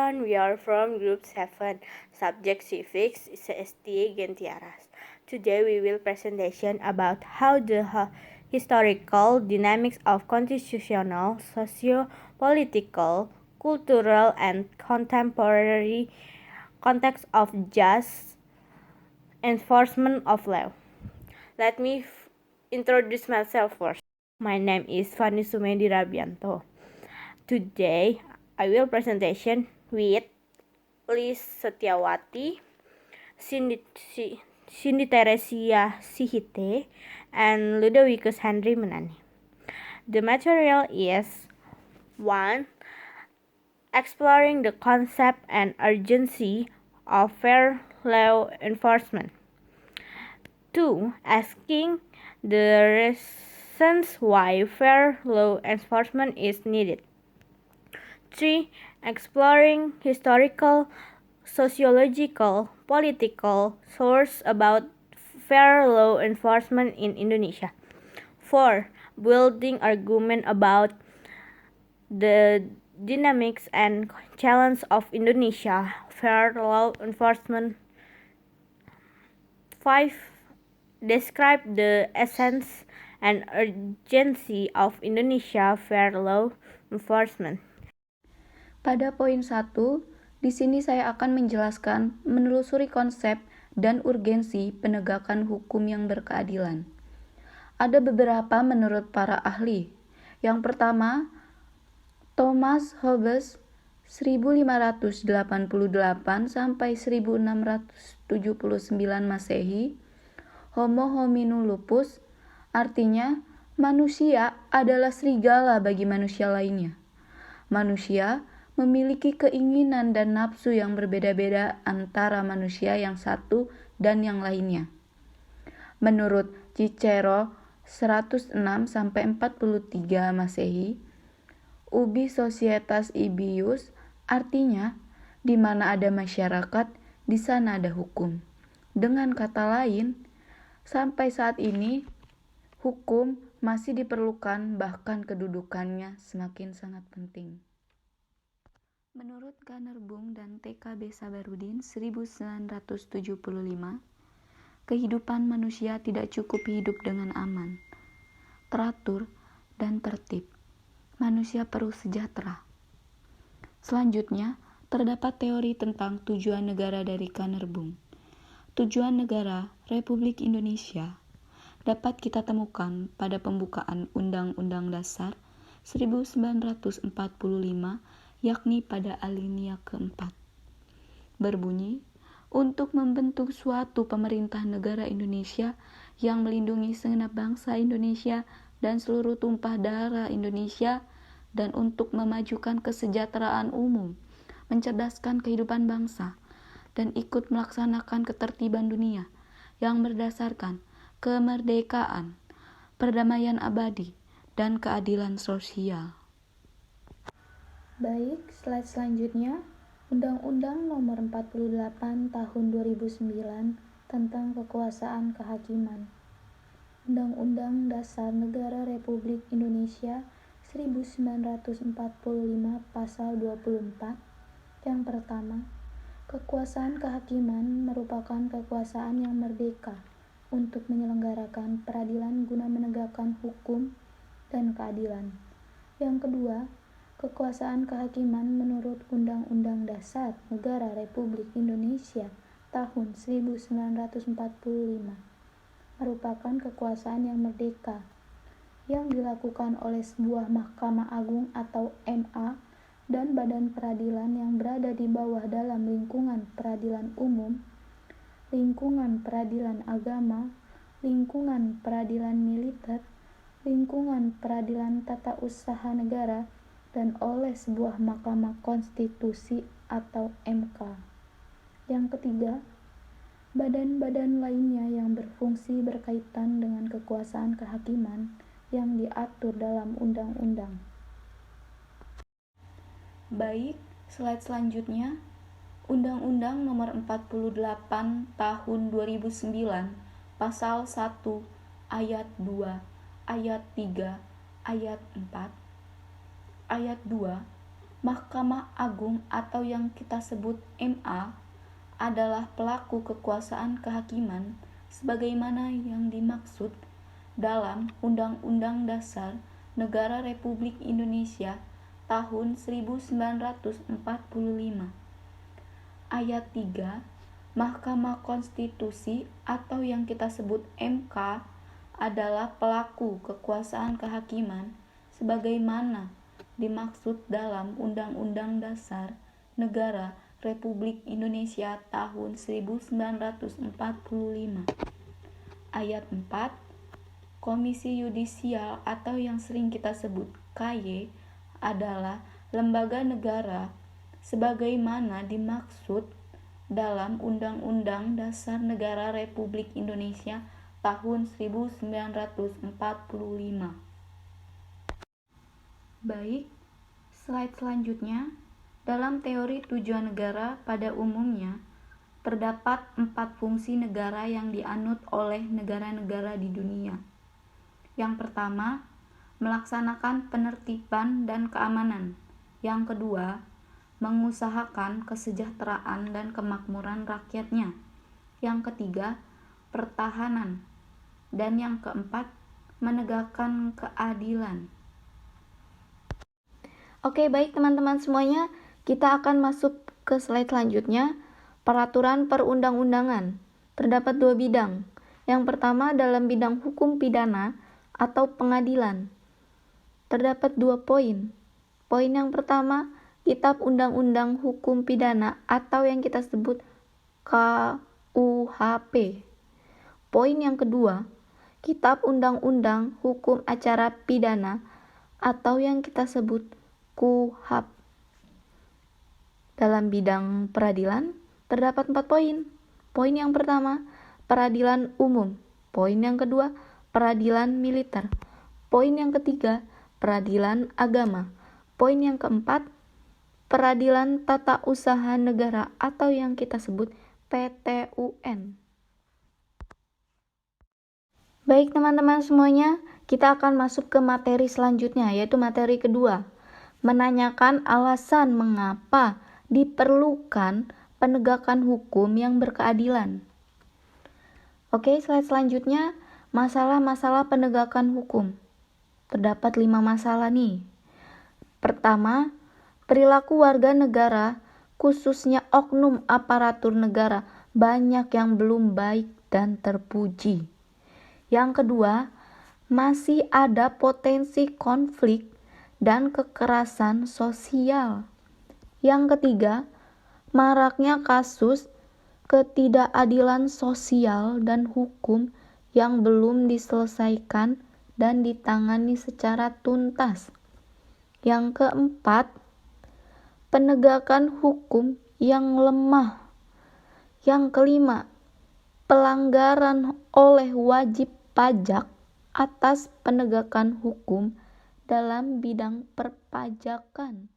everyone, we are from Group 7, Subject Civics, CST Gentiaras. Today we will presentation about how the historical dynamics of constitutional, socio-political, cultural, and contemporary context of just enforcement of law. Let me introduce myself first. My name is Fani Sumedi Rabianto. Today, I will presentation with Liz Setiawati, Cindy Teresia Sihite, and Ludovicus Henry Menani. The material is 1. Exploring the concept and urgency of fair law enforcement. 2. Asking the reasons why fair law enforcement is needed. 3. Exploring historical, sociological, political sources about fair law enforcement in Indonesia. 4. Building argument about the dynamics and challenge of Indonesia fair law enforcement. 5. Describe the essence and urgency of Indonesia fair law enforcement. Pada poin 1, di sini saya akan menjelaskan menelusuri konsep dan urgensi penegakan hukum yang berkeadilan. Ada beberapa menurut para ahli. Yang pertama, Thomas Hobbes 1588 sampai 1679 Masehi, Homo homini lupus, artinya manusia adalah serigala bagi manusia lainnya. Manusia memiliki keinginan dan nafsu yang berbeda-beda antara manusia yang satu dan yang lainnya. Menurut Cicero 106 sampai 43 Masehi, ubi societas ibius, artinya di mana ada masyarakat, di sana ada hukum. Dengan kata lain, sampai saat ini hukum masih diperlukan, bahkan kedudukannya semakin sangat penting. Menurut Ganerbung dan TKB Sabarudin 1975, kehidupan manusia tidak cukup hidup dengan aman, teratur, dan tertib. Manusia perlu sejahtera. Selanjutnya, terdapat teori tentang tujuan negara dari Ganerbung. Tujuan negara Republik Indonesia dapat kita temukan pada pembukaan Undang-Undang Dasar 1945, yakni pada alinea keempat. Berbunyi, untuk membentuk suatu pemerintah negara Indonesia yang melindungi segenap bangsa Indonesia dan seluruh tumpah darah Indonesia, dan untuk memajukan kesejahteraan umum, mencerdaskan kehidupan bangsa, dan ikut melaksanakan ketertiban dunia yang berdasarkan kemerdekaan, perdamaian abadi, dan keadilan sosial. Baik, slide selanjutnya, Undang-Undang Nomor 48 Tahun 2009 tentang Kekuasaan Kehakiman. Undang-Undang Dasar Negara Republik Indonesia 1945 Pasal 24. Yang pertama, kekuasaan kehakiman merupakan kekuasaan yang merdeka untuk menyelenggarakan peradilan guna menegakkan hukum dan keadilan. Yang kedua, kekuasaan kehakiman menurut Undang-Undang Dasar Negara Republik Indonesia tahun 1945 merupakan kekuasaan yang merdeka yang dilakukan oleh sebuah Mahkamah Agung atau MA dan badan peradilan yang berada di bawah dalam lingkungan peradilan umum, lingkungan peradilan agama, lingkungan peradilan militer, lingkungan peradilan tata usaha negara, dan oleh sebuah Mahkamah Konstitusi atau MK. Yang ketiga, badan-badan lainnya yang berfungsi berkaitan dengan kekuasaan kehakiman yang diatur dalam undang-undang. Baik, slide selanjutnya, Undang-Undang Nomor 48 Tahun 2009, Pasal 1, Ayat 2, Ayat 3, Ayat 4, Ayat 2 Mahkamah Agung atau yang kita sebut MA adalah pelaku kekuasaan kehakiman sebagaimana yang dimaksud dalam Undang-Undang Dasar Negara Republik Indonesia tahun 1945. Ayat 3, Mahkamah Konstitusi atau yang kita sebut MK adalah pelaku kekuasaan kehakiman sebagaimana dimaksud dalam Undang-Undang Dasar Negara Republik Indonesia tahun 1945. Ayat 4, Komisi Yudisial atau yang sering kita sebut KY adalah lembaga negara sebagaimana dimaksud dalam Undang-Undang Dasar Negara Republik Indonesia tahun 1945. Baik, slide selanjutnya. Dalam teori tujuan negara pada umumnya, terdapat 4 fungsi negara yang dianut oleh negara-negara di dunia. Yang pertama, melaksanakan penertiban dan keamanan. Yang kedua, mengusahakan kesejahteraan dan kemakmuran rakyatnya. Yang ketiga, pertahanan. Dan yang keempat, menegakkan keadilan. Oke, baik teman-teman semuanya, kita akan masuk ke slide selanjutnya, peraturan perundang-undangan. Terdapat 2 bidang. Yang pertama dalam bidang hukum pidana atau pengadilan. Terdapat 2 poin. Poin yang pertama, Kitab Undang-Undang Hukum Pidana atau yang kita sebut KUHP. Poin yang kedua, Kitab Undang-Undang Hukum Acara Pidana atau yang kita sebut KUHAP. Dalam bidang peradilan, terdapat 4 poin. Poin yang pertama, peradilan umum. Poin yang kedua, peradilan militer. Poin yang ketiga, peradilan agama. Poin yang keempat, peradilan tata usaha negara atau yang kita sebut PTUN. Baik teman-teman semuanya, kita akan masuk ke materi selanjutnya, yaitu materi kedua. Menanyakan alasan mengapa diperlukan penegakan hukum yang berkeadilan. Oke, slide selanjutnya, masalah-masalah penegakan hukum. Terdapat 5 masalah nih. Pertama, perilaku warga negara, khususnya oknum aparatur negara, banyak yang belum baik dan terpuji. Yang kedua, masih ada potensi konflik dan kekerasan sosial. Yang ketiga, maraknya kasus ketidakadilan sosial dan hukum yang belum diselesaikan dan ditangani secara tuntas. Yang keempat, penegakan hukum yang lemah. Yang kelima, pelanggaran oleh wajib pajak atas penegakan hukum dalam bidang perpajakan.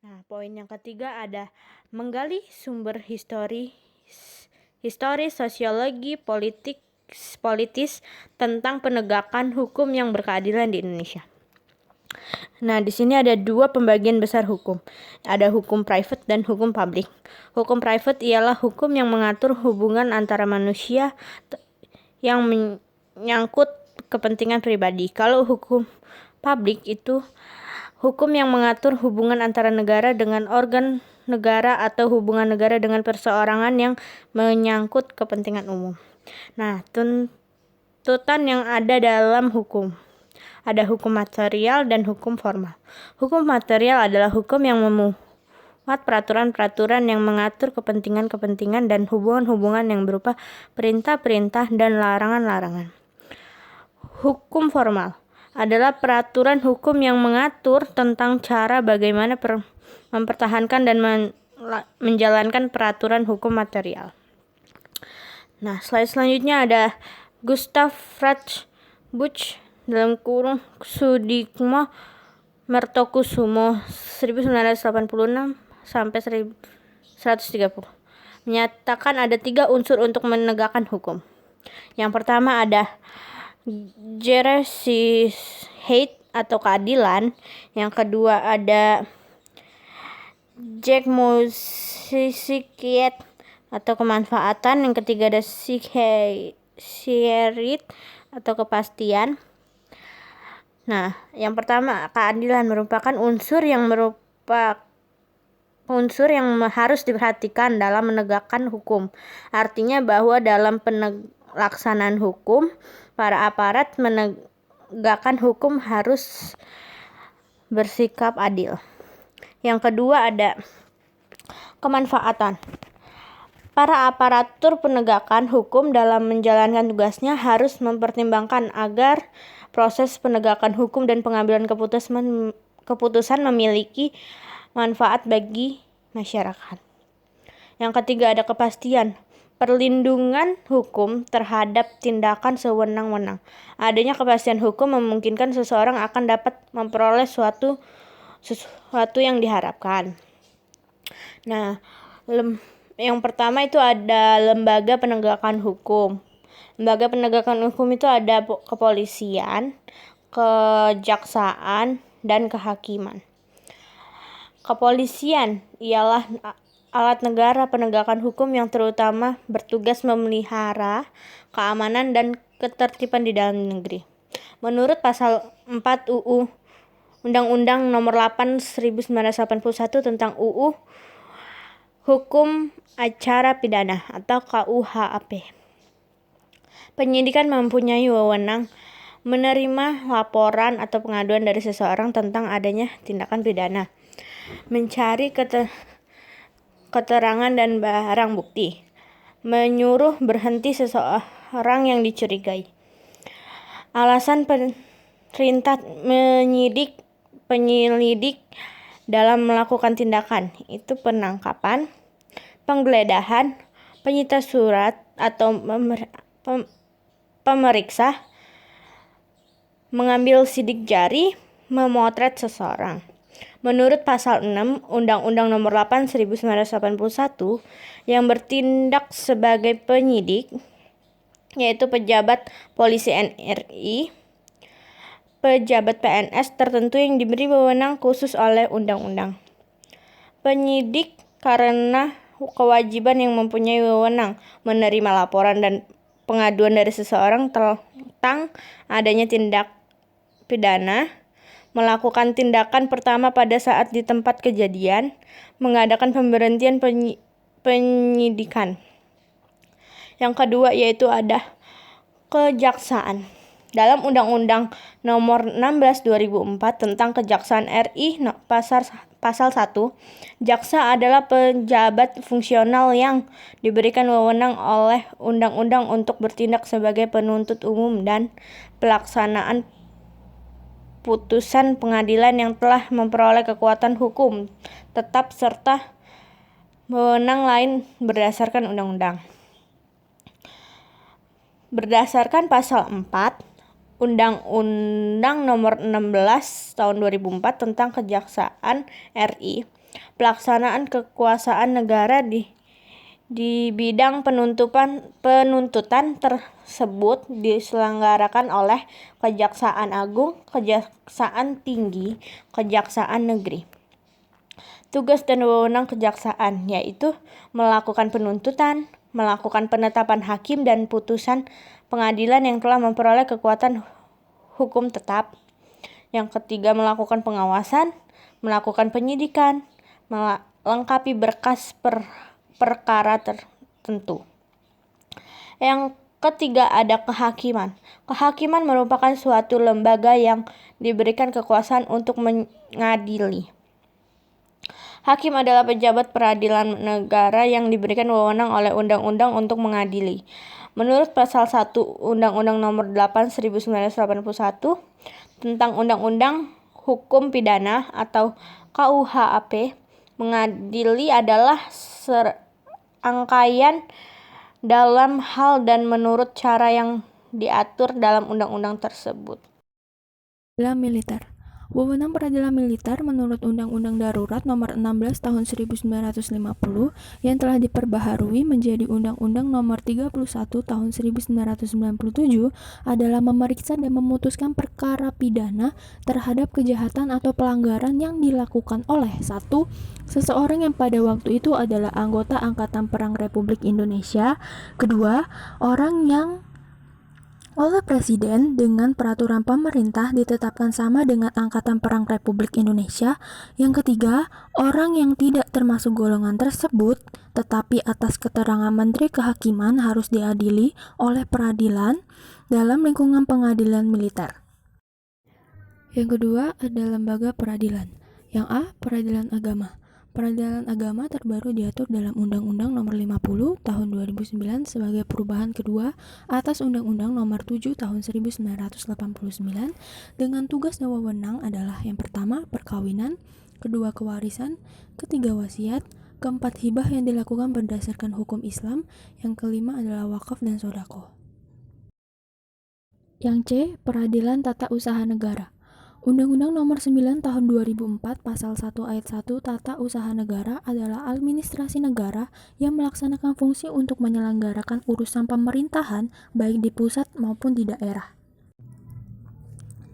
Nah, poin yang ketiga ada menggali sumber historis, sosiologi, politis tentang penegakan hukum yang berkeadilan di Indonesia. Nah, di sini ada 2 pembagian besar hukum. Ada hukum private dan hukum publik. Hukum private ialah hukum yang mengatur hubungan antara manusia yang menyangkut kepentingan pribadi. Kalau hukum publik itu hukum yang mengatur hubungan antara negara dengan organ negara atau hubungan negara dengan perseorangan yang menyangkut kepentingan umum. Nah, tuntutan yang ada dalam hukum. Ada hukum material dan hukum formal. Hukum material adalah hukum yang memuat peraturan-peraturan yang mengatur kepentingan-kepentingan dan hubungan-hubungan yang berupa perintah-perintah dan larangan-larangan. Hukum formal adalah peraturan hukum yang mengatur tentang cara bagaimana mempertahankan dan menjalankan peraturan hukum material. Nah, slide selanjutnya ada Gustav Friedrich Buch Sudikmo Mertokusumo 1986 sampai 130 menyatakan ada 3 unsur untuk menegakkan hukum. Yang pertama ada Gerichtsbarkeit atau keadilan. Yang kedua ada Jakmosikiet atau kemanfaatan. Yang ketiga ada Sierit atau kepastian. Nah, yang pertama, keadilan merupakan unsur yang harus diperhatikan dalam menegakkan hukum. Artinya bahwa dalam pelaksanaan hukum, para aparat menegakkan hukum harus bersikap adil. Yang kedua ada kemanfaatan. Para aparatur penegakan hukum dalam menjalankan tugasnya harus mempertimbangkan agar proses penegakan hukum dan pengambilan keputusan memiliki manfaat bagi masyarakat. Yang ketiga ada kepastian. Perlindungan hukum terhadap tindakan sewenang-wenang. Adanya kepastian hukum memungkinkan seseorang akan dapat memperoleh sesuatu yang diharapkan. Nah, yang pertama itu ada lembaga penegakan hukum. Lembaga penegakan hukum itu ada kepolisian, kejaksaan, dan kehakiman. Kepolisian ialah alat negara penegakan hukum yang terutama bertugas memelihara keamanan dan ketertiban di dalam negeri. Menurut pasal 4 UU Undang-Undang Nomor 8 1981 tentang UU Hukum Acara Pidana atau KUHAP. Penyidikan mempunyai wewenang menerima laporan atau pengaduan dari seseorang tentang adanya tindakan pidana, mencari keterangan dan barang bukti, menyuruh berhenti seseorang yang dicurigai. Alasan perintah penyelidik dalam melakukan tindakan itu penangkapan, penggeledahan, penyita surat atau pemeriksa, mengambil sidik jari, memotret seseorang. Menurut pasal 6 Undang-Undang Nomor 8 1981 yang bertindak sebagai penyidik yaitu pejabat polisi NRI, pejabat PNS tertentu yang diberi wewenang khusus oleh undang-undang. Penyidik karena kewajiban yang mempunyai wewenang menerima laporan dan pengaduan dari seseorang tentang adanya tindak pidana, melakukan tindakan pertama pada saat di tempat kejadian, mengadakan pemberhentian penyidikan. Yang kedua yaitu ada kejaksaan. Dalam Undang-Undang Nomor 16 2004 tentang Kejaksaan RI pasal 1, jaksa adalah pejabat fungsional yang diberikan wewenang oleh undang-undang untuk bertindak sebagai penuntut umum dan pelaksanaan putusan pengadilan yang telah memperoleh kekuatan hukum tetap serta wewenang lain berdasarkan undang-undang. Berdasarkan pasal 4 Undang-Undang Nomor 16 Tahun 2004 tentang Kejaksaan RI, pelaksanaan kekuasaan negara di bidang penuntutan tersebut diselenggarakan oleh Kejaksaan Agung, Kejaksaan Tinggi, Kejaksaan Negeri. Tugas dan wewenang kejaksaan yaitu melakukan penuntutan, melakukan penetapan hakim dan putusan pengadilan yang telah memperoleh kekuatan hukum tetap. Yang ketiga, melakukan pengawasan, melakukan penyidikan, melengkapi berkas perkara tertentu. Yang ketiga ada kehakiman. Kehakiman merupakan suatu lembaga yang diberikan kekuasaan untuk mengadili. Hakim adalah pejabat peradilan negara yang diberikan wewenang oleh undang-undang untuk mengadili. Menurut pasal 1 Undang-Undang Nomor 8 1981 tentang Undang-Undang Hukum Pidana atau KUHAP, mengadili adalah serangkaian dalam hal dan menurut cara yang diatur dalam undang-undang tersebut. Dalam militer, Wewenang peradilan militer menurut Undang-Undang Darurat Nomor 16 Tahun 1950 yang telah diperbaharui menjadi Undang-Undang Nomor 31 Tahun 1997 adalah memeriksa dan memutuskan perkara pidana terhadap kejahatan atau pelanggaran yang dilakukan oleh 1. Seseorang yang pada waktu itu adalah anggota Angkatan Perang Republik Indonesia. 2. Orang yang oleh Presiden dengan peraturan pemerintah ditetapkan sama dengan Angkatan Perang Republik Indonesia. Yang ketiga, orang yang tidak termasuk golongan tersebut, tetapi atas keterangan Menteri Kehakiman harus diadili oleh peradilan dalam lingkungan pengadilan militer. Yang kedua ada lembaga peradilan. Yang A, peradilan agama. Peradilan agama terbaru diatur dalam Undang-Undang Nomor 50 Tahun 2009 sebagai perubahan kedua atas Undang-Undang Nomor 7 Tahun 1989 dengan tugas dan wewenang adalah yang pertama perkawinan, kedua kewarisan, ketiga wasiat, keempat hibah yang dilakukan berdasarkan hukum Islam, yang kelima adalah wakaf dan sodako. Yang C, peradilan tata usaha negara. Undang-Undang Nomor 9 Tahun 2004 Pasal 1 Ayat 1 Tata Usaha Negara adalah administrasi negara yang melaksanakan fungsi untuk menyelenggarakan urusan pemerintahan baik di pusat maupun di daerah.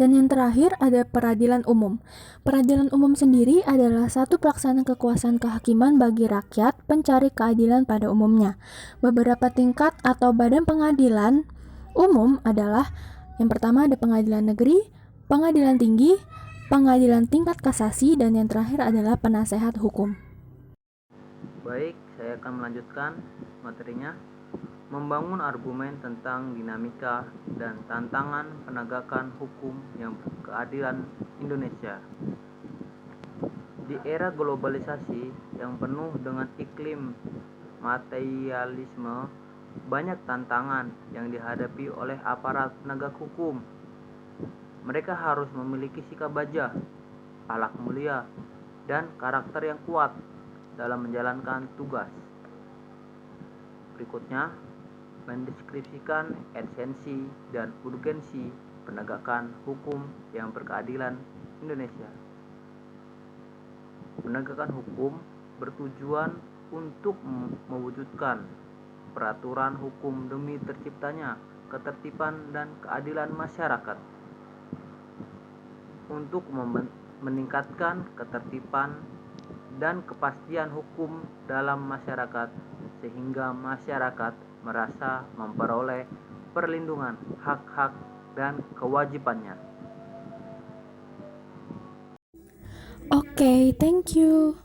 Dan yang terakhir ada peradilan umum. Peradilan umum sendiri adalah satu pelaksana kekuasaan kehakiman bagi rakyat pencari keadilan pada umumnya. Beberapa tingkat atau badan pengadilan umum adalah yang pertama ada pengadilan negeri, pengadilan tinggi, pengadilan tingkat kasasi, dan yang terakhir adalah penasehat hukum. Baik, saya akan melanjutkan materinya. Membangun argumen tentang dinamika dan tantangan penegakan hukum yang berkeadilan Indonesia. Di era globalisasi yang penuh dengan iklim materialisme, banyak tantangan yang dihadapi oleh aparat penegak hukum. Mereka harus memiliki sikap baja, akhlak mulia, dan karakter yang kuat dalam menjalankan tugas. Berikutnya, mendeskripsikan esensi dan urgensi penegakan hukum yang berkeadilan Indonesia. Penegakan hukum bertujuan untuk mewujudkan peraturan hukum demi terciptanya ketertiban dan keadilan masyarakat. Untuk meningkatkan ketertiban dan kepastian hukum dalam masyarakat sehingga masyarakat merasa memperoleh perlindungan hak-hak dan kewajibannya. Oke, thank you.